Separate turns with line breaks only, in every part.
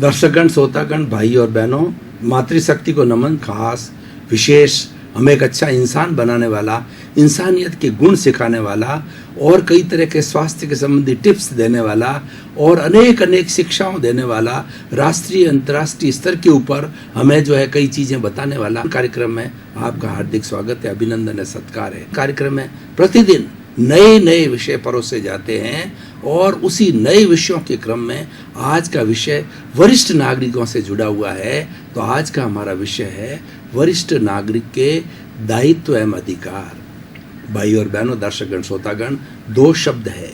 दर्शकगण, श्रोतागण, भाई और बहनों, मातृशक्ति को नमन। खास विशेष हमें एक अच्छा इंसान बनाने वाला, इंसानियत के गुण सिखाने वाला और कई तरह के स्वास्थ्य के संबंधी टिप्स देने वाला और अनेक अनेक शिक्षाओं देने वाला, राष्ट्रीय अंतर्राष्ट्रीय स्तर के ऊपर हमें जो है कई चीज़ें बताने वाला कार्यक्रम में आपका हार्दिक स्वागत है, अभिनंदन है, सत्कार है। कार्यक्रम में प्रतिदिन नए नए विषय परोसे जाते हैं और उसी नए विषयों के क्रम में आज का विषय वरिष्ठ नागरिकों से जुड़ा हुआ है। तो आज का हमारा विषय है वरिष्ठ नागरिक के दायित्व एवं अधिकार। भाई और बहनों, दर्शकगण, श्रोतागण, दो शब्द है,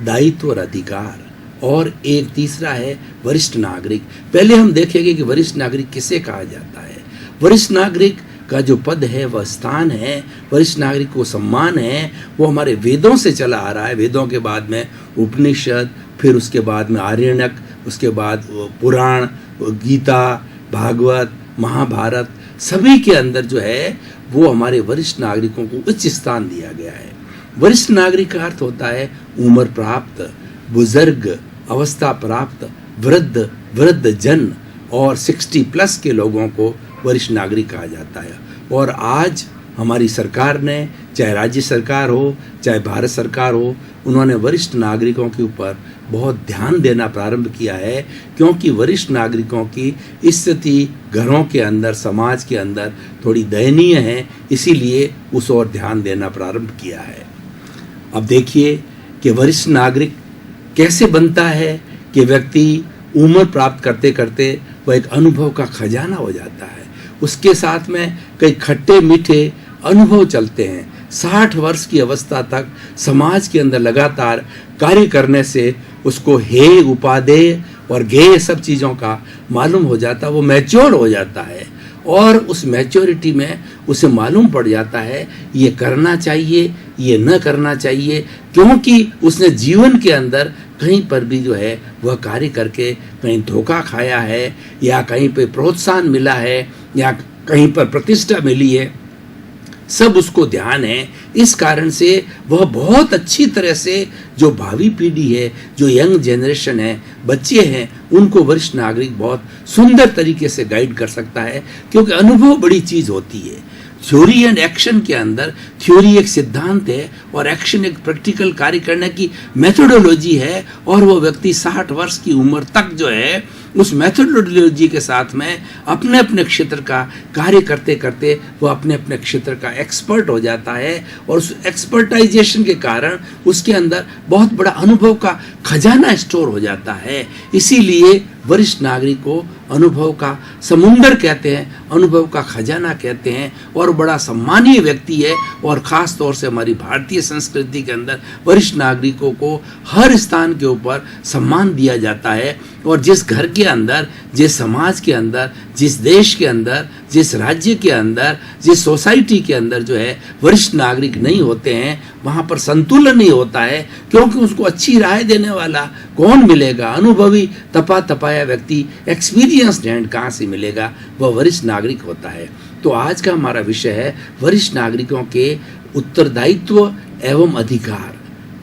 दायित्व और अधिकार, और एक तीसरा है वरिष्ठ नागरिक। पहले हम देखेंगे कि वरिष्ठ नागरिक किसे कहा जाता है। वरिष्ठ नागरिक का जो पद है, वह स्थान है, वरिष्ठ नागरिक को सम्मान है, वो हमारे वेदों से चला आ रहा है। वेदों के बाद में उपनिषद, फिर उसके बाद में आरण्यक, उसके बाद पुराण, गीता, भागवत, महाभारत, सभी के अंदर जो है वो हमारे वरिष्ठ नागरिकों को उच्च स्थान दिया गया है। वरिष्ठ नागरिक का अर्थ होता है उम्र प्राप्त, बुजुर्ग, अवस्था प्राप्त, वृद्ध, वृद्ध जन और 60+ के लोगों को वरिष्ठ नागरिक कहा जाता है। और आज हमारी सरकार ने, चाहे राज्य सरकार हो, चाहे भारत सरकार हो, उन्होंने वरिष्ठ नागरिकों के ऊपर बहुत ध्यान देना प्रारंभ किया है, क्योंकि वरिष्ठ नागरिकों की स्थिति घरों के अंदर, समाज के अंदर थोड़ी दयनीय है, इसीलिए उस ओर ध्यान देना प्रारंभ किया है। अब देखिए कि वरिष्ठ नागरिक कैसे बनता है कि व्यक्ति उम्र प्राप्त करते करते वह एक अनुभव का खजाना हो जाता है। उसके साथ में कई खट्टे मीठे अनुभव चलते हैं। 60 वर्ष की अवस्था तक समाज के अंदर लगातार कार्य करने से उसको हे, उपादेय और गेय सब चीज़ों का मालूम हो जाता है। वो मैच्योर हो जाता है और उस मैच्योरिटी में उसे मालूम पड़ जाता है ये करना चाहिए, ये न करना चाहिए, क्योंकि उसने जीवन के अंदर कहीं पर भी जो है वह कार्य करके कहीं धोखा खाया है, या कहीं पे प्रोत्साहन मिला है, या कहीं पर प्रतिष्ठा मिली है, सब उसको ध्यान है। इस कारण से वह बहुत अच्छी तरह से जो भावी पीढ़ी है, जो यंग जनरेशन है, बच्चे हैं, उनको वरिष्ठ नागरिक बहुत सुंदर तरीके से गाइड कर सकता है, क्योंकि अनुभव बड़ी चीज़ होती है। थ्योरी एंड एक्शन के अंदर, थ्योरी एक सिद्धांत है और एक्शन एक प्रैक्टिकल कार्य करने की मेथोडोलॉजी है, और वो व्यक्ति 60 वर्ष की उम्र तक जो है उस मेथोडोलॉजी के साथ में अपने अपने क्षेत्र का कार्य करते करते वो अपने अपने क्षेत्र का एक्सपर्ट हो जाता है, और उस एक्सपर्टाइजेशन के कारण उसके अंदर बहुत बड़ा अनुभव का खजाना स्टोर हो जाता है। इसीलिए वरिष्ठ नागरिक को अनुभव का समुंदर कहते हैं, अनुभव का खजाना कहते हैं, और बड़ा सम्मानीय व्यक्ति है। और ख़ास तौर से हमारी भारतीय संस्कृति के अंदर वरिष्ठ नागरिकों को हर स्थान के ऊपर सम्मान दिया जाता है। और जिस घर के अंदर, जिस समाज के अंदर, जिस देश के अंदर, जिस राज्य के अंदर, जिस सोसाइटी के अंदर जो है वरिष्ठ नागरिक नहीं होते हैं, वहाँ पर संतुलन नहीं होता है, क्योंकि उसको अच्छी राय देने वाला कौन मिलेगा? अनुभवी तपा तपाया व्यक्ति, एक्सपीरियंस्ड हैंड कहाँ से मिलेगा? वह वरिष्ठ नागरिक होता है। तो आज का हमारा विषय है वरिष्ठ नागरिकों के उत्तरदायित्व एवं अधिकार।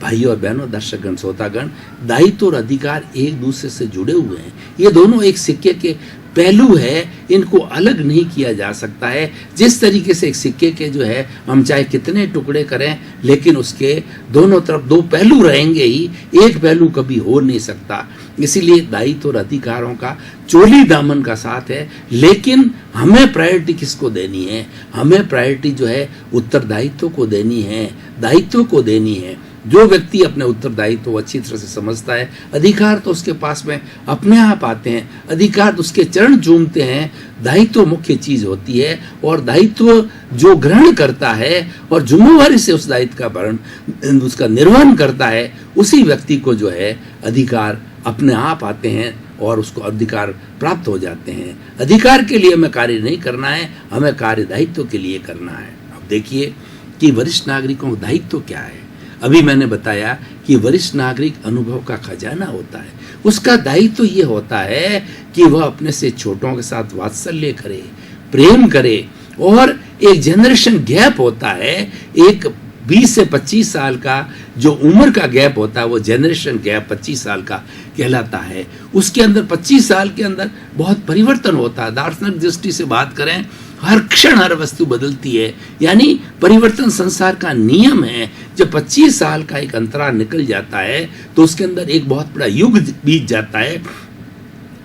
भाई और बहनों, दर्शकगण, श्रोतागण, दायित्व और अधिकार एक दूसरे से जुड़े हुए हैं। ये दोनों एक सिक्के के पहलू है, इनको अलग नहीं किया जा सकता है। जिस तरीके से एक सिक्के के जो है हम चाहे कितने टुकड़े करें, लेकिन उसके दोनों तरफ दो पहलू रहेंगे ही, एक पहलू कभी हो नहीं सकता। इसीलिए दायित्व और अधिकारों का चोली दामन का साथ है। लेकिन हमें प्रायोरिटी किसको देनी है? हमें प्रायोरिटी जो है उत्तरदायित्व को देनी है, दायित्व को देनी है। जो व्यक्ति अपने उत्तरदायित्व अच्छी तरह से समझता है, अधिकार तो उसके पास में अपने आप आते हैं, अधिकार तो उसके चरण चूमते हैं। दायित्व मुख्य चीज होती है, और दायित्व जो ग्रहण करता है और जिम्मेवारी से उस दायित्व का उसका निर्वहन करता है, उसी व्यक्ति को जो है अधिकार अपने आप आते हैं और उसको अधिकार प्राप्त हो जाते हैं। अधिकार के लिए हमें कार्य नहीं करना है, हमें कार्य दायित्व के लिए करना है। अब देखिए कि वरिष्ठ नागरिकों का दायित्व क्या है। अभी मैंने बताया कि वरिष्ठ नागरिक अनुभव का खजाना होता है। उसका दायित्व ये होता है कि वह अपने से छोटों के साथ वात्सल्य करे, प्रेम करे, और एक जनरेशन गैप होता है, एक 20 से 25 साल का जो उम्र का गैप होता है वो जनरेशन गैप 25 साल का कहलाता है। उसके अंदर 25 साल के अंदर बहुत परिवर्तन होता है। दार्शनिक दृष्टि से बात करें, हर क्षण हर वस्तु बदलती है, यानी परिवर्तन संसार का नियम है। जब 25 साल का एक अंतराल निकल जाता है तो उसके अंदर एक बहुत बड़ा युग बीत जाता है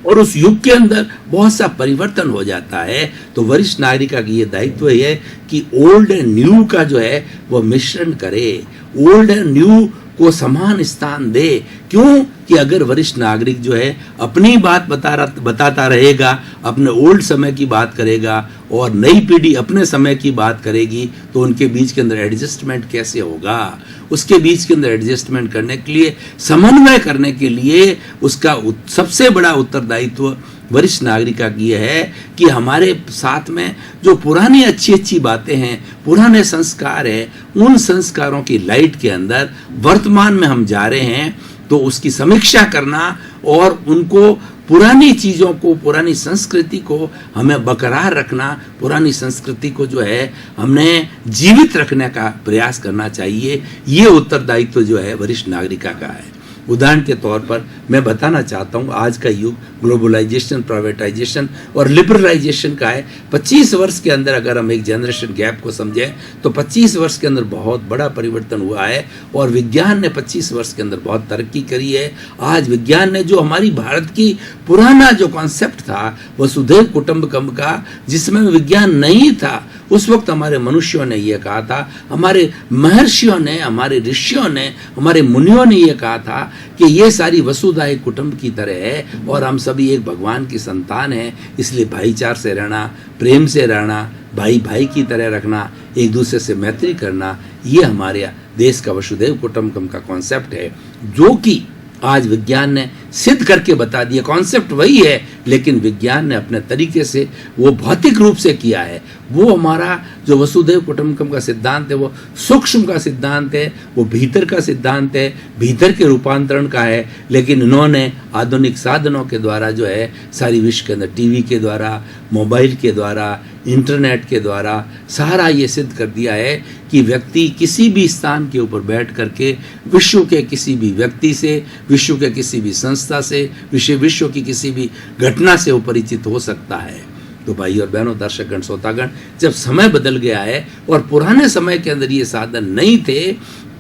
और उस युग के अंदर बहुत सा परिवर्तन हो जाता है। तो वरिष्ठ नागरिक का ये दायित्व है कि ओल्ड एंड न्यू का जो है वो मिश्रण करे, ओल्ड एंड न्यू को समान स्थान दे। क्यों कि अगर वरिष्ठ नागरिक जो है अपनी बात बताता रहेगा, अपने ओल्ड समय की बात करेगा और नई पीढ़ी अपने समय की बात करेगी, तो उनके बीच के अंदर एडजस्टमेंट कैसे होगा? उसके बीच के अंदर एडजस्टमेंट करने के लिए, समन्वय करने के लिए उसका सबसे बड़ा उत्तरदायित्व वरिष्ठ नागरिक का ये है कि हमारे साथ में जो पुरानी अच्छी अच्छी बातें हैं, पुराने संस्कार हैं, उन संस्कारों की लाइट के अंदर वर्तमान में हम जा रहे हैं तो उसकी समीक्षा करना और उनको पुरानी चीज़ों को, पुरानी संस्कृति को हमें बरकरार रखना, पुरानी संस्कृति को जो है हमने जीवित रखने का प्रयास करना चाहिए। ये उत्तरदायित्व जो है वरिष्ठ नागरिका का है। उदाहरण के तौर पर मैं बताना चाहता हूँ, आज का युग ग्लोबलाइजेशन, प्राइवेटाइजेशन और लिबरलाइजेशन का है। 25 वर्ष के अंदर अगर हम एक जनरेशन गैप को समझें तो 25 वर्ष के अंदर बहुत बड़ा परिवर्तन हुआ है और विज्ञान ने 25 वर्ष के अंदर बहुत तरक्की करी है। आज विज्ञान ने जो हमारी भारत की पुराना जो कॉन्सेप्ट था वसुधैव कुटुंबकम का, जिसमें विज्ञान नहीं था, उस वक्त हमारे मनुष्यों ने यह कहा था, हमारे महर्षियों ने, हमारे ऋषियों ने, हमारे मुनियों ने यह कहा था कि ये सारी वसुधा एक कुटुंब की तरह है और हम सभी एक भगवान की संतान हैं। इसलिए भाईचार से रहना, प्रेम से रहना, भाई भाई की तरह रखना, एक दूसरे से मैत्री करना, ये हमारे देश का वसुधैव कुटुंबकम का कॉन्सेप्ट है, जो कि आज विज्ञान ने सिद्ध करके बता दिया। कॉन्सेप्ट वही है, लेकिन विज्ञान ने अपने तरीके से वो भौतिक रूप से किया है। वो हमारा जो वसुधैव कुटुंबकम का सिद्धांत है वो सूक्ष्म का सिद्धांत है, वो भीतर का सिद्धांत है, भीतर के रूपांतरण का है। लेकिन इन्होंने आधुनिक साधनों के द्वारा जो है सारी विश्व के अंदर, टीवी के द्वारा, मोबाइल के द्वारा, इंटरनेट के द्वारा सारा ये सिद्ध कर दिया है कि व्यक्ति किसी भी स्थान के ऊपर बैठ करके विश्व के किसी भी व्यक्ति से, विश्व के किसी भी संस्था से, विश्व की किसी भी घटना से वो परिचित हो सकता है। तो भाई और बहनों, दर्शकगण, श्रोतागण, जब समय बदल गया है और पुराने समय के अंदर ये साधन नहीं थे,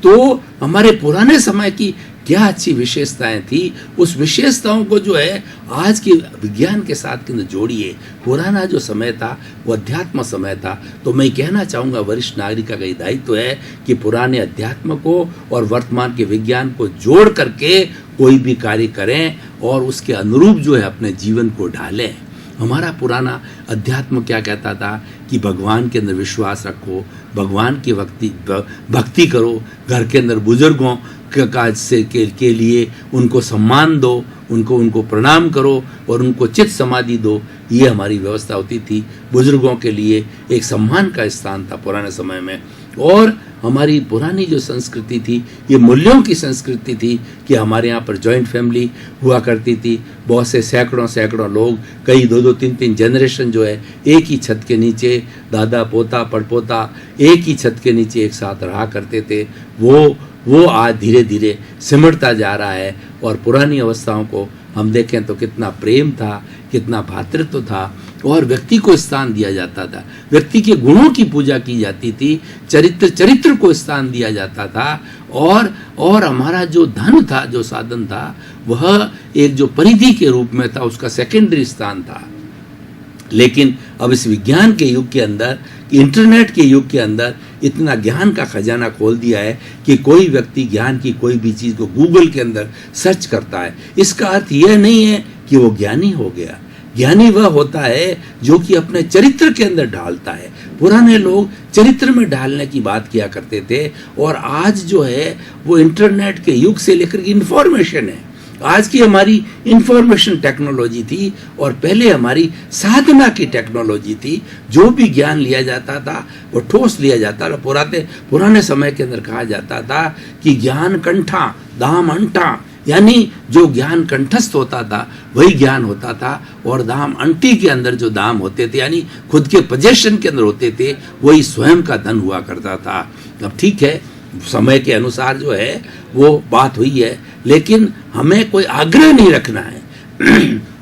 तो हमारे पुराने समय की क्या अच्छी विशेषताएं थी, उस विशेषताओं को जो है आज के विज्ञान के साथ जोड़िए। पुराना जो समय था वो अध्यात्म समय था। तो मैं कहना चाहूँगा वरिष्ठ नागरिक का ये दायित्व है कि पुराने अध्यात्म को और वर्तमान के विज्ञान को जोड़ करके कोई भी कार्य करें और उसके अनुरूप जो है अपने जीवन को ढालें। हमारा पुराना अध्यात्म क्या कहता था कि भगवान के अंदर विश्वास रखो, भगवान की भक्ति करो, घर के अंदर बुजुर्गों काज से के लिए उनको सम्मान दो, उनको प्रणाम करो और उनको चित्त समाधि दो। ये हमारी व्यवस्था होती थी। बुजुर्गों के लिए एक सम्मान का स्थान था पुराने समय में। और हमारी पुरानी जो संस्कृति थी ये मूल्यों की संस्कृति थी कि हमारे यहाँ पर जॉइंट फैमिली हुआ करती थी। बहुत से सैकड़ों लोग, कई 2-2, 3-3 जनरेशन जो है एक ही छत के नीचे, दादा पोता पड़पोता एक ही छत के नीचे एक साथ रहा करते थे। वो आज धीरे धीरे सिमटता जा रहा है। और पुरानी अवस्थाओं को हम देखें तो कितना प्रेम था, कितना भातृत्व था और व्यक्ति को स्थान दिया जाता था, व्यक्ति के गुणों की पूजा की जाती थी, चरित्र को स्थान दिया जाता था। और हमारा जो धन था, जो साधन था, वह एक जो परिधि के रूप में था, उसका सेकेंडरी स्थान था। लेकिन अब इस विज्ञान के युग के अंदर, इंटरनेट के युग के अंदर इतना ज्ञान का खजाना खोल दिया है कि कोई व्यक्ति ज्ञान की कोई भी चीज़ को गूगल के अंदर सर्च करता है। इसका अर्थ यह नहीं है कि वो ज्ञानी हो गया। ज्ञानी वह होता है जो कि अपने चरित्र के अंदर ढालता है। पुराने लोग चरित्र में ढालने की बात किया करते थे और आज जो है वो इंटरनेट के युग से लेकर इंफॉर्मेशन है। आज की हमारी इंफॉर्मेशन टेक्नोलॉजी थी और पहले हमारी साधना की टेक्नोलॉजी थी। जो भी ज्ञान लिया जाता था वो ठोस लिया जाता था। पुराने समय के अंदर कहा जाता था कि ज्ञान कंठा दाम अंठा, यानी जो ज्ञान कंठस्थ होता था वही ज्ञान होता था, और दाम अंटी के अंदर जो दाम होते थे यानी खुद के पोजेशन के अंदर होते थे वही स्वयं का धन हुआ करता था। अब ठीक है, समय के अनुसार जो है वो बात हुई है, लेकिन हमें कोई आग्रह नहीं रखना है।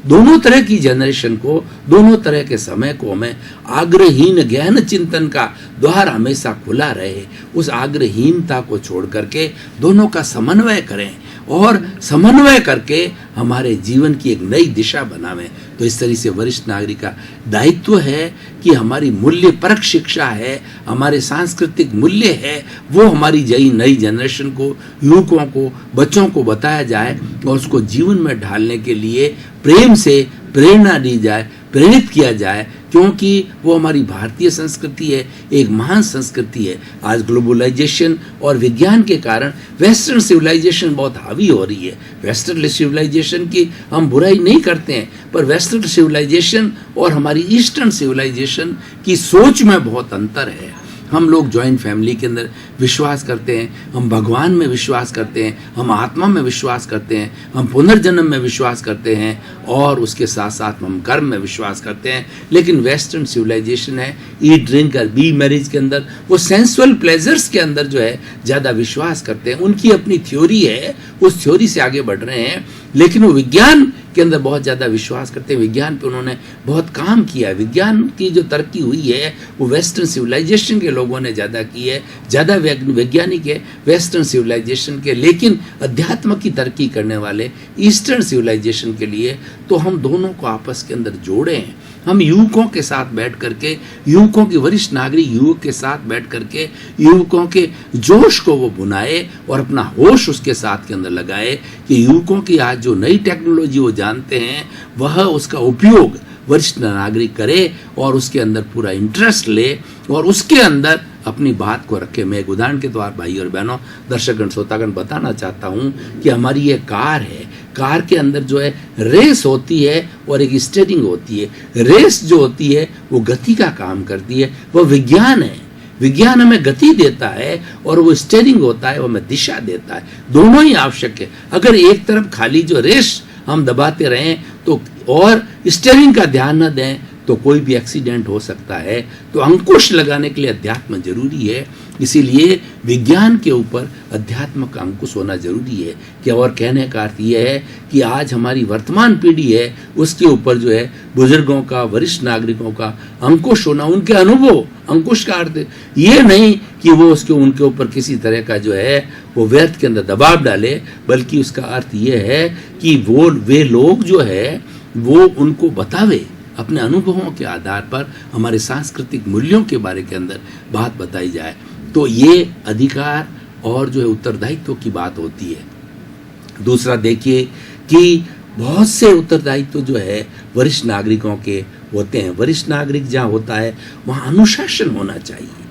दोनों तरह की जनरेशन को, दोनों तरह के समय को हमें आग्रहीन गहन चिंतन का द्वार हमेशा खुला रहे। उस आग्रहीनता को छोड़ करके दोनों का समन्वय करें और समन्वय करके हमारे जीवन की एक नई दिशा बनावें। तो इस तरह से वरिष्ठ नागरिक का दायित्व है कि हमारी मूल्य परक शिक्षा है, हमारे सांस्कृतिक मूल्य है, वो हमारी नई जनरेशन को, युवकों को, बच्चों को बताया जाए और उसको जीवन में ढालने के लिए प्रेम से प्रेरणा दी जाए, प्रेरित किया जाए, क्योंकि वो हमारी भारतीय संस्कृति है, एक महान संस्कृति है। आज ग्लोबलाइजेशन और विज्ञान के कारण वेस्टर्न सिविलाइजेशन बहुत हावी हो रही है। वेस्टर्न सिविलाइजेशन की हम बुराई नहीं करते हैं, पर वेस्टर्न सिविलाइजेशन और हमारी ईस्टर्न सिविलाइजेशन की सोच में बहुत अंतर है। हम लोग जॉइंट फैमिली के अंदर विश्वास करते हैं, हम भगवान में विश्वास करते हैं, हम आत्मा में विश्वास करते हैं, हम पुनर्जन्म में विश्वास करते हैं और उसके साथ साथ हम कर्म में विश्वास करते हैं। लेकिन वेस्टर्न सिविलाइजेशन है ईट ड्रिंक और बी मैरिज के अंदर, वो सेंसुअल प्लेजर्स के अंदर जो है ज़्यादा विश्वास करते हैं। उनकी अपनी थ्योरी है, उस थ्योरी से आगे बढ़ रहे हैं, लेकिन वो विज्ञान के अंदर बहुत ज़्यादा विश्वास करते हैं। विज्ञान पे उन्होंने बहुत काम किया है। विज्ञान की जो तरक्की हुई है वो वेस्टर्न सिविलाइजेशन के लोगों ने ज़्यादा की है, ज़्यादा वैज्ञानिक है वेस्टर्न सिविलाइजेशन के, लेकिन अध्यात्म की तरक्की करने वाले ईस्टर्न सिविलाइजेशन के लिए। तो हम दोनों को आपस के अंदर जोड़ें, हम युवकों के साथ बैठ करके, युवकों की वरिष्ठ नागरिक युवक के साथ बैठ करके युवकों के जोश को वो बुनाए और अपना होश उसके साथ के अंदर लगाए कि युवकों की आज जो नई टेक्नोलॉजी वो जानते हैं वह उसका उपयोग वरिष्ठ नागरिक करे और उसके अंदर पूरा इंटरेस्ट ले और उसके अंदर अपनी बात को रखे। मैं एक उदाहरण के द्वारा भाई और बहनों, दर्शकगण, श्रोतागण बताना चाहता हूँ कि हमारी ये कार है, कार के अंदर जो है रेस होती है और एक स्टीयरिंग होती है। रेस जो होती है वो गति का काम करती है, वो विज्ञान है। विज्ञान हमें गति देता है और वो स्टीयरिंग होता है, वो हमें दिशा देता है। दोनों ही आवश्यक है। अगर एक तरफ खाली जो रेस हम दबाते रहें तो और स्टीयरिंग का ध्यान न दें तो कोई भी एक्सीडेंट हो सकता है। तो अंकुश लगाने के लिए अध्यात्म जरूरी है, इसीलिए विज्ञान के ऊपर अध्यात्म का अंकुश होना जरूरी है। कि और कहने का अर्थ यह है कि आज हमारी वर्तमान पीढ़ी है उसके ऊपर जो है बुजुर्गों का, वरिष्ठ नागरिकों का अंकुश होना, उनके अनुभव, अंकुश का अर्थ ये नहीं कि वो उनके ऊपर किसी तरह का जो है वो व्यर्थ के अंदर दबाव डाले, बल्कि उसका अर्थ ये है कि वे लोग जो है वो उनको बतावे, अपने अनुभवों के आधार पर हमारे सांस्कृतिक मूल्यों के बारे के अंदर बात बताई जाए। तो ये अधिकार और जो है उत्तरदायित्व की बात होती है। दूसरा देखिए कि बहुत से उत्तरदायित्व जो है वरिष्ठ नागरिकों के होते हैं। वरिष्ठ नागरिक जहाँ होता है वहाँ अनुशासन होना चाहिए।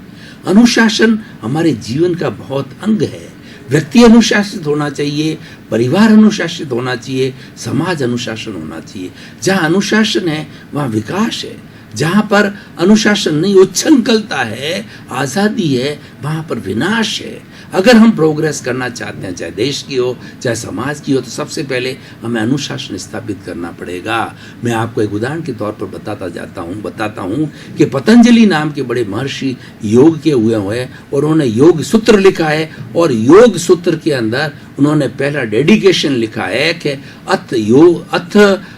अनुशासन हमारे जीवन का बहुत अंग है। व्यक्ति अनुशासित होना चाहिए, परिवार अनुशासित होना चाहिए, समाज अनुशासन होना चाहिए। जहाँ अनुशासन है वहाँ विकास है। जहाँ पर अनुशासन नहीं, उच्छृंखलता है, आज़ादी है, वहाँ पर विनाश है। अगर हम प्रोग्रेस करना चाहते हैं, चाहे देश की हो चाहे समाज की हो, तो सबसे पहले हमें अनुशासन स्थापित करना पड़ेगा। मैं आपको एक उदाहरण के तौर पर बताता हूँ कि पतंजलि नाम के बड़े महर्षि योग के हुए हैं और उन्होंने योग सूत्र लिखा है और योग सूत्र के अंदर उन्होंने पहला डेडिकेशन लिखा है कि अथ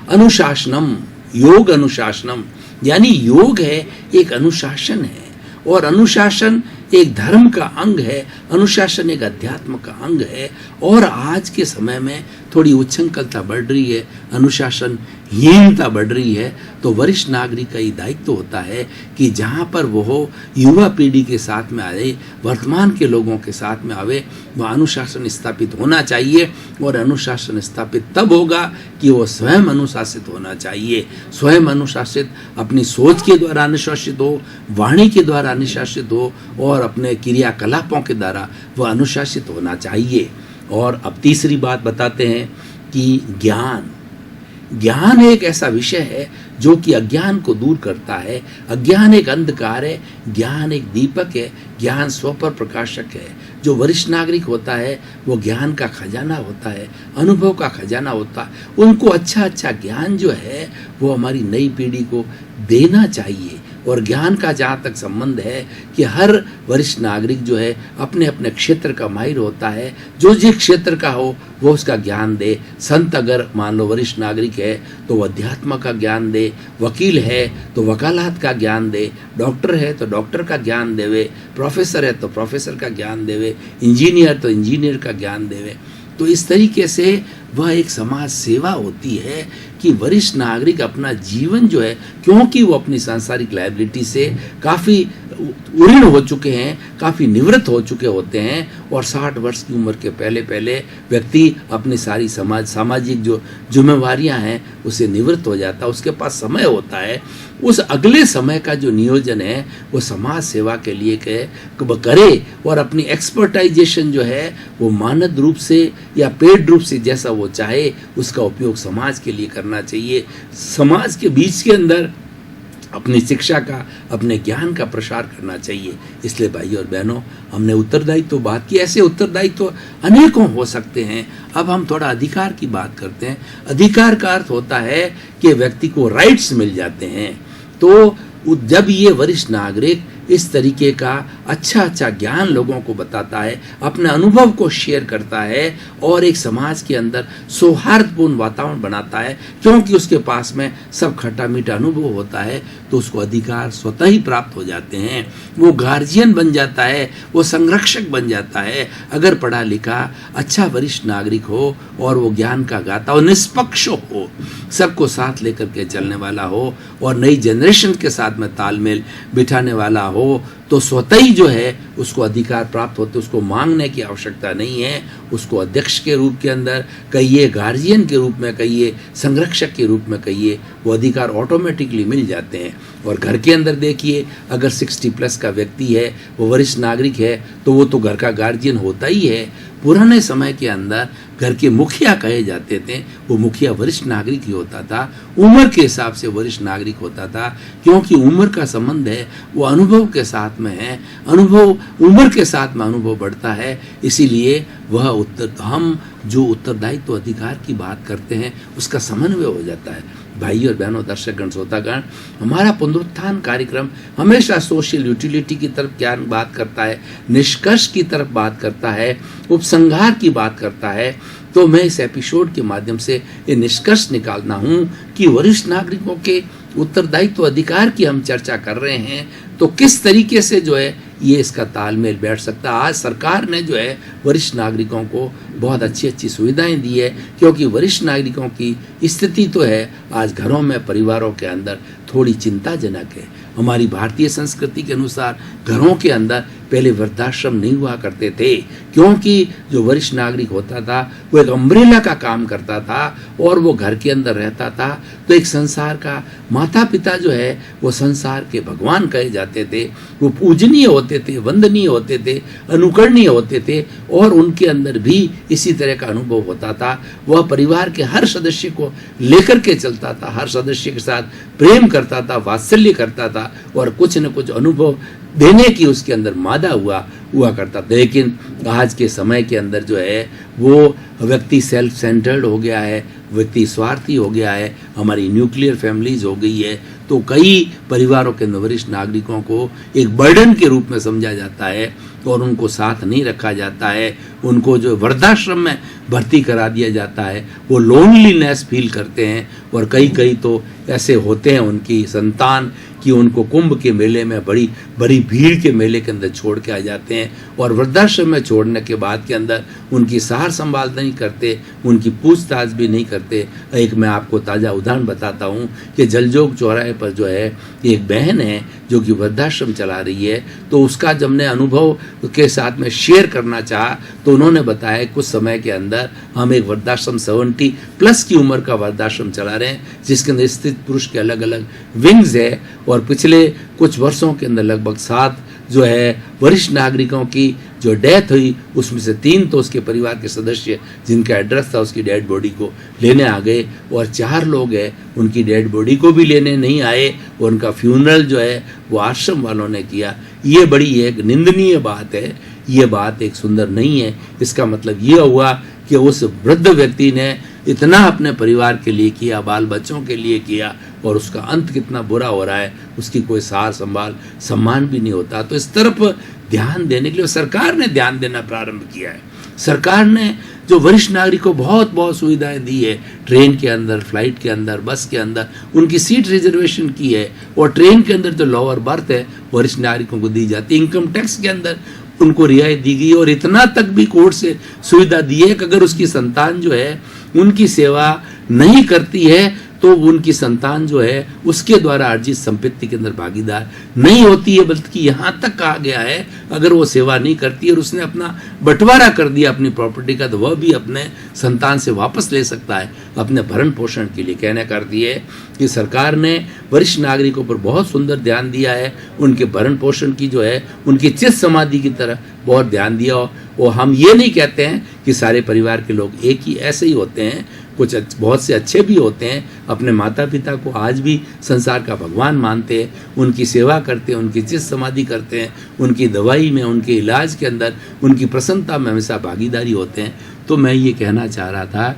अनुशासनम, योग अनुशासनम, यानी योग है एक अनुशासन है और अनुशासन एक धर्म का अंग है, अनुशासन एक अध्यात्म का अंग है। और आज के समय में थोड़ी उच्छृंखलता बढ़ रही है, अनुशासन हीनता बढ़ रही है। तो वरिष्ठ नागरिक का ये दायित्व होता है कि जहाँ पर वो युवा पीढ़ी के साथ में आए, वर्तमान के लोगों के साथ में आवे, वह अनुशासन स्थापित होना चाहिए। और अनुशासन स्थापित तब होगा कि वो स्वयं अनुशासित होना चाहिए। स्वयं अनुशासित, अपनी सोच के द्वारा अनुशासित हो, वाणी के द्वारा अनुशासित हो और अपने क्रियाकलापों के द्वारा वह अनुशासित होना चाहिए। और अब तीसरी बात बताते हैं कि ज्ञान, ज्ञान एक ऐसा विषय है जो कि अज्ञान को दूर करता है। अज्ञान एक अंधकार है, ज्ञान एक दीपक है, ज्ञान स्व पर प्रकाशक है। जो वरिष्ठ नागरिक होता है वो ज्ञान का खजाना होता है, अनुभव का खजाना होता है। उनको अच्छा अच्छा ज्ञान जो है वो हमारी नई पीढ़ी को देना चाहिए। और ज्ञान का जहाँ तक संबंध है कि हर वरिष्ठ नागरिक जो है अपने अपने क्षेत्र का माहिर होता है, जो जिस क्षेत्र का हो वो उसका ज्ञान दे। संत अगर मान लो वरिष्ठ नागरिक है तो वो अध्यात्म का ज्ञान दे, वकील है तो वकालत का ज्ञान दे, डॉक्टर है तो डॉक्टर का ज्ञान देवे, प्रोफेसर है तो प्रोफेसर का ज्ञान देवे, इंजीनियर तो इंजीनियर का ज्ञान देवे। तो इस तरीके से वह एक समाज सेवा होती है कि वरिष्ठ नागरिक अपना जीवन जो है, क्योंकि वो अपनी सांसारिक लायबिलिटी से काफ़ी उऋण हो चुके हैं, काफ़ी निवृत्त हो चुके होते हैं, और 60 वर्ष की उम्र के पहले पहले व्यक्ति अपनी सारी सामाजिक जो जिम्मेवारियां हैं उससे निवृत्त हो जाता है। उसके पास समय होता है, उस अगले समय का जो नियोजन है वो समाज सेवा के लिए करे और अपनी एक्सपर्टाइजेशन जो है वो मानद रूप से या पेड रूप से जैसा वो चाहे उसका उपयोग समाज के लिए करना चाहिए। समाज के बीच के अंदर अपनी शिक्षा का, अपने ज्ञान का प्रसार करना चाहिए। इसलिए भाई और बहनों, हमने उत्तरदायित्व तो बात की, ऐसे उत्तरदायित्व तो अनेकों हो सकते हैं। अब हम थोड़ा अधिकार की बात करते हैं। अधिकार का अर्थ होता है कि व्यक्ति को राइट्स मिल जाते हैं। तो जब ये वरिष्ठ नागरिक इस तरीके का अच्छा ज्ञान लोगों को बताता है, अपने अनुभव को शेयर करता है और एक समाज के अंदर सौहार्दपूर्ण वातावरण बनाता है, क्योंकि उसके पास में सब खट्टा मीठा अनुभव होता है, तो उसको अधिकार स्वतः ही प्राप्त हो जाते हैं। वो गार्जियन बन जाता है, वो संरक्षक बन जाता है। अगर पढ़ा लिखा अच्छा वरिष्ठ नागरिक हो और वो ज्ञान का गाता हो, निष्पक्ष हो, सबको साथ लेकर के चलने वाला हो और नई जनरेशन के साथ में तालमेल बिठाने वाला हो, तो स्वतः ही जो है उसको अधिकार प्राप्त होते, उसको मांगने की आवश्यकता नहीं है। उसको अध्यक्ष के रूप के अंदर कहिए, गार्जियन के रूप में कहिए, संरक्षक के रूप में कहिए, वो अधिकार ऑटोमेटिकली मिल जाते हैं। और घर के अंदर देखिए, अगर 60+ का व्यक्ति है, वो वरिष्ठ नागरिक है, तो वो तो घर का गार्जियन होता ही है। पुराने समय के अंदर घर के मुखिया कहे जाते थे, वो मुखिया वरिष्ठ नागरिक ही होता था, उम्र के हिसाब से वरिष्ठ नागरिक होता था, क्योंकि उम्र का संबंध है वो अनुभव के साथ में है, अनुभव उम्र के साथ में अनुभव बढ़ता है। इसीलिए वह हम जो उत्तरदायित्व तो अधिकार की बात करते हैं उसका समन्वय हो जाता है। भाई और बहनों, दर्शकगण, श्रोतागण, हमारा पुनरुत्थान कार्यक्रम हमेशा सोशल यूटिलिटी की तरफ क्या बात करता है, निष्कर्ष की तरफ बात करता है, उपसंहार की बात करता है। तो मैं इस एपिसोड के माध्यम से ये निष्कर्ष निकालना हूँ कि वरिष्ठ नागरिकों के उत्तरदायित्व अधिकार की हम चर्चा कर रहे हैं, तो किस तरीके से जो है ये इसका तालमेल बैठ सकता है। आज सरकार ने जो है वरिष्ठ नागरिकों को बहुत अच्छी सुविधाएं दी है, क्योंकि वरिष्ठ नागरिकों की स्थिति तो है आज घरों में, परिवारों के अंदर थोड़ी चिंताजनक है। हमारी भारतीय संस्कृति के अनुसार घरों के अंदर पहले वृद्धाश्रम नहीं हुआ करते थे, क्योंकि जो वरिष्ठ नागरिक होता था वो एक अम्ब्रेला का काम करता था और वो घर के अंदर रहता था। तो एक संसार का माता पिता जो है वो संसार के भगवान कहे जाते थे, वो पूजनीय होते थे, वंदनीय होते थे, अनुकरणीय होते थे, और उनके अंदर भी इसी तरह का अनुभव होता था। वह परिवार के हर सदस्य को लेकर के चलता था, हर सदस्य के साथ प्रेम करता था, वात्सल्य करता था, और कुछ न कुछ अनुभव देने की उसके अंदर मादा हुआ करता था। लेकिन आज के समय के अंदर जो है वो व्यक्ति सेल्फ सेंटर्ड हो गया है, व्यक्ति स्वार्थी हो गया है, हमारी न्यूक्लियर फैमिलीज हो गई है। तो कई परिवारों के वरिष्ठ नागरिकों को एक बर्डन के रूप में समझा जाता है और उनको साथ नहीं रखा जाता है। उनको जो वृद्धाश्रम में भर्ती करा दिया जाता है, वो लोनलीनेस फील करते हैं, और कई तो ऐसे होते हैं उनकी संतान कि उनको कुंभ के मेले में बड़ी भीड़ के मेले के अंदर छोड़ के आ जाते हैं, और वृद्धाश्रम में छोड़ने के बाद के अंदर उनकी सहार संभाल नहीं करते, उनकी पूछताछ भी नहीं करते। एक मैं आपको ताज़ा उदाहरण बताता हूँ कि जलजोग चौराहे पर जो है एक बहन है जो कि वृद्धाश्रम चला रही है। तो उसका जब हमने अनुभव के साथ में शेयर करना चाहा तो उन्होंने बताया कुछ समय के अंदर हम एक वृद्धाश्रम 70+ की उम्र का वृद्धाश्रम चला रहे हैं, जिसके अंदर स्त्री पुरुष के अलग अलग विंग्स है, और पिछले कुछ वर्षों के अंदर लगभग 7 जो है वरिष्ठ नागरिकों की जो डेथ हुई उसमें से 3 तो उसके परिवार के सदस्य जिनका एड्रेस था उसकी डेड बॉडी को लेने आ गए, और 4 लोग हैं उनकी डेड बॉडी को भी लेने नहीं आए, और उनका फ्यूनरल जो है वो आश्रम वालों ने किया। ये बड़ी एक निंदनीय बात है, ये बात एक सुंदर नहीं है। इसका मतलब ये हुआ कि उस वृद्ध व्यक्ति ने इतना अपने परिवार के लिए किया, बाल बच्चों के लिए किया, और उसका अंत कितना बुरा हो रहा है, उसकी कोई सार संभाल सम्मान भी नहीं होता। तो इस तरफ ध्यान देने के लिए सरकार ने ध्यान देना प्रारंभ किया है। सरकार ने जो वरिष्ठ नागरिक को बहुत बहुत सुविधाएं दी है, ट्रेन के अंदर, फ्लाइट के अंदर, बस के अंदर उनकी सीट रिजर्वेशन की है, और ट्रेन के अंदर जो लोअर बर्थ है वरिष्ठ नागरिकों को दी जाती है। इनकम टैक्स के अंदर उनको रियायत दी गई, और इतना तक भी कोर्ट से सुविधा दी है कि अगर उसकी संतान जो है उनकी सेवा नहीं करती है तो उनकी संतान जो है उसके द्वारा अर्जित संपत्ति के अंदर भागीदार नहीं होती है, बल्कि यहाँ तक कहा गया है अगर वो सेवा नहीं करती और उसने अपना बंटवारा कर दिया अपनी प्रॉपर्टी का, तो वह भी अपने संतान से वापस ले सकता है अपने भरण पोषण के लिए। कहने का अर्थ ये है कि सरकार ने वरिष्ठ नागरिकों पर बहुत सुंदर ध्यान दिया है, उनके भरण पोषण की जो है उनकी चित समाधि की तरह बहुत ध्यान दिया। और हम ये नहीं कहते हैं कि सारे परिवार के लोग एक ही ऐसे ही होते हैं, कुछ बहुत से अच्छे भी होते हैं, अपने माता पिता को आज भी संसार का भगवान मानते हैं, उनकी सेवा करते हैं, उनकी चित समाधि करते हैं, उनकी दवाई में, उनके इलाज के अंदर, उनकी प्रसन्नता में हमेशा भागीदारी होते हैं। तो मैं ये कहना चाह रहा था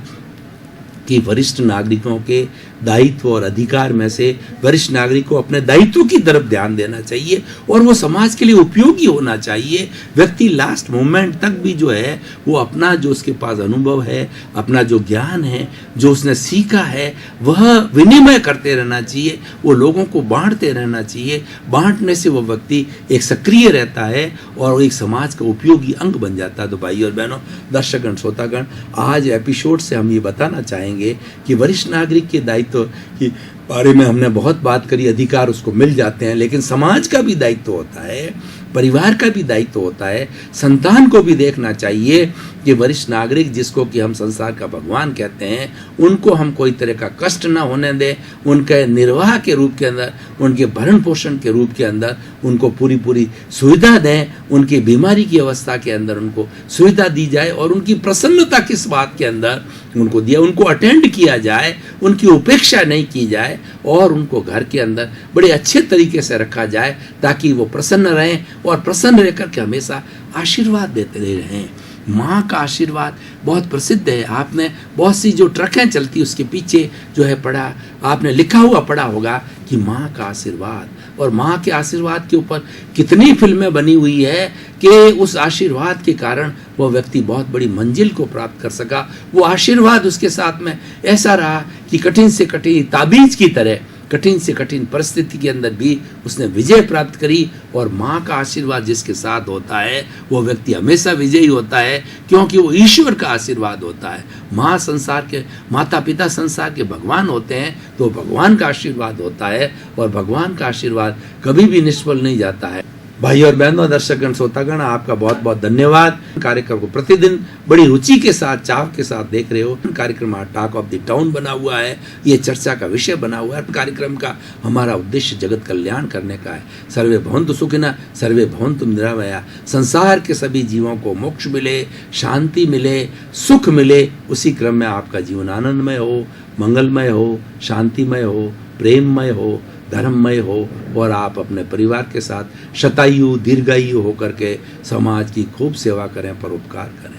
कि वरिष्ठ नागरिकों के दायित्व और अधिकार में से वरिष्ठ नागरिक को अपने दायित्व की तरफ ध्यान देना चाहिए, और वो समाज के लिए उपयोगी होना चाहिए। व्यक्ति लास्ट मोमेंट तक भी जो है वो अपना जो उसके पास अनुभव है, अपना जो ज्ञान है, जो उसने सीखा है, वह विनिमय करते रहना चाहिए, वो लोगों को बांटते रहना चाहिए। बांटने से वो व्यक्ति एक सक्रिय रहता है और एक समाज का उपयोगी अंग बन जाता है। तो भाई और बहनों, दर्शकगण, श्रोतागण, आज एपिसोड से हम ये बताना चाहेंगे कि वरिष्ठ नागरिक के दायित्व के बारे में हमने बहुत बात करी, अधिकार उसको मिल जाते हैं, लेकिन समाज का भी दायित्व होता है, परिवार का भी दायित्व होता है। संतान को भी देखना चाहिए कि वरिष्ठ नागरिक जिसको कि हम संसार का भगवान कहते हैं, उनको हम कोई तरह का कष्ट ना होने दें, उनके निर्वाह के रूप के अंदर, उनके भरण पोषण के रूप के अंदर उनको पूरी सुविधा दें, उनकी बीमारी की अवस्था के अंदर उनको सुविधा दी जाए, और उनकी प्रसन्नता किस बात के अंदर उनको दिया, उनको अटेंड किया जाए, उनकी उपेक्षा नहीं की जाए, और उनको घर के अंदर बड़े अच्छे तरीके से रखा जाए ताकि वो प्रसन्न रहें, और प्रसन्न रह करके हमेशा आशीर्वाद देते रहें। माँ का आशीर्वाद बहुत प्रसिद्ध है। आपने बहुत सी जो ट्रकें चलती उसके पीछे जो है पढ़ा, आपने लिखा हुआ पढ़ा होगा कि माँ का आशीर्वाद, और माँ के आशीर्वाद के ऊपर कितनी फिल्में बनी हुई है कि उस आशीर्वाद के कारण वो व्यक्ति बहुत बड़ी मंजिल को प्राप्त कर सका। वो आशीर्वाद उसके साथ में ऐसा रहा कि कठिन से कठिन ताबीज की तरह, कठिन से कठिन परिस्थिति के अंदर भी उसने विजय प्राप्त करी। और माँ का आशीर्वाद जिसके साथ होता है वो व्यक्ति हमेशा विजयी होता है, क्योंकि वो ईश्वर का आशीर्वाद होता है। माँ संसार के, माता पिता संसार के भगवान होते हैं, तो भगवान का आशीर्वाद होता है, और भगवान का आशीर्वाद कभी भी निष्फल नहीं जाता है। भाई और बहनों, दर्शकगण, श्रोतागण, आपका बहुत बहुत धन्यवाद। कार्यक्रम को प्रतिदिन बड़ी रुचि के साथ, चाव के साथ देख रहे हो। कार्यक्रम टॉक ऑफ द टाउन बना हुआ है, ये चर्चा का विषय बना हुआ है। कार्यक्रम का हमारा उद्देश्य जगत कल्याण करने का है। सर्वे भवन्तु सुखिनः, सर्वे भवन्तु निरामया। संसार के सभी जीवों को मोक्ष मिले, शांति मिले, सुख मिले, उसी क्रम में आपका जीवन आनंदमय हो, मंगलमय हो, शांतिमय हो, प्रेममय हो, धर्ममय हो, और आप अपने परिवार के साथ शतायु दीर्घायु होकर के समाज की खूब सेवा करें, परोपकार करें।